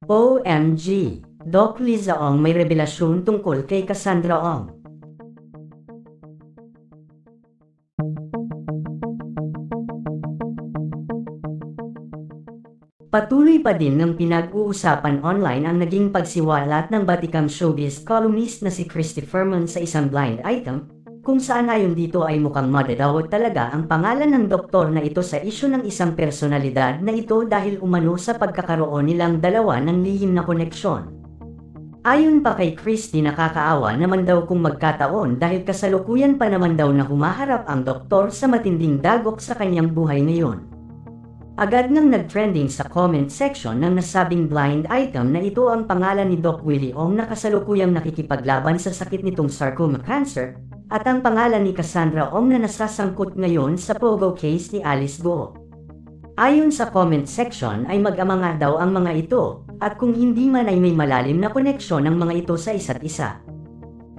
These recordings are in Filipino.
OMG! Doc Liza Ong may revelasyon tungkol kay Cassandra Ong. Patuloy pa din ng pinag-uusapan online ang naging pagsiwalat ng batikang showbiz columnist na si Christopher Mon sa isang blind item, kung saan ayon dito ay mukhang madadawot talaga ang pangalan ng doktor na ito sa isyu ng isang personalidad na ito dahil umano sa pagkakaroon nilang dalawa ng lihim na koneksyon. Ayon pa kay Christy, nakakaawa naman daw kung magkataon dahil kasalukuyan pa naman daw na humaharap ang doktor sa matinding dagok sa kanyang buhay ngayon. Agad nang nag-trending sa comment section ng nasabing blind item na ito ang pangalan ni Doc Willie Ong na kasalukuyang nakikipaglaban sa sakit nitong sarcoma cancer, at ang pangalan ni Cassandra Ong na nasasangkot ngayon sa pogo case ni Alice Guo. Ayon sa comment section ay mag-ama nga daw ang mga ito, at kung hindi man ay may malalim na koneksyon ng mga ito sa isa't isa.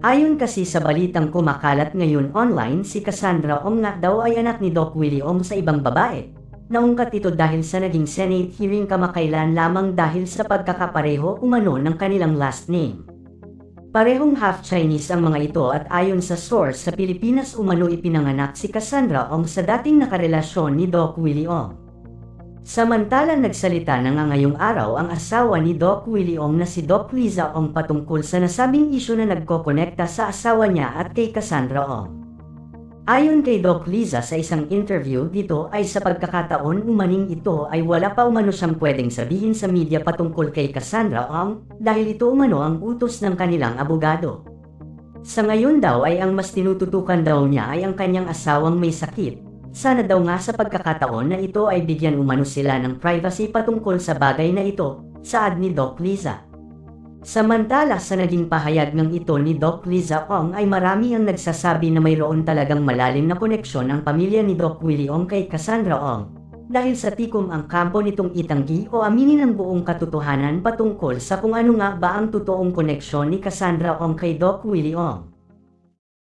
Ayon kasi sa balitang kumakalat ngayon online, si Cassandra Ong nga daw ay anak ni Doc Willie Ong sa ibang babae. Naungkat ito dahil sa naging Senate hearing kamakailan lamang dahil sa pagkakapareho umano ng kanilang last name. Parehong half Chinese ang mga ito at ayon sa source sa Pilipinas umano ipinanganak si Cassandra Ong sa dating nakarelasyon ni Doc Willie Ong. Samantalang nagsalita na nga ngayong araw ang asawa ni Doc Willie Ong na si Doc Liza Ong patungkol sa nasabing isyu na nagkokonekta sa asawa niya at kay Cassandra Ong. Ayon kay Doc Liza sa isang interview dito ay sa pagkakataon umaning ito ay wala pa umano siyang pwedeng sabihin sa media patungkol kay Cassandra Ong dahil ito umano ang utos ng kanilang abogado. Sa ngayon daw ay ang mas tinututukan daw niya ay ang kanyang asawang may sakit. Sana daw nga sa pagkakataon na ito ay bigyan umano sila ng privacy patungkol sa bagay na ito, saad ni Doc Liza. Samantala sa naging pahayag ng ito ni Doc Liza Ong ay marami ang nagsasabi na mayroon talagang malalim na koneksyon ang pamilya ni Doc Willie Ong kay Cassandra Ong, dahil sa tikom ang kampo nitong itanggi o aminin ang buong katotohanan patungkol sa kung ano nga ba ang totoong koneksyon ni Cassandra Ong kay Doc Willie Ong.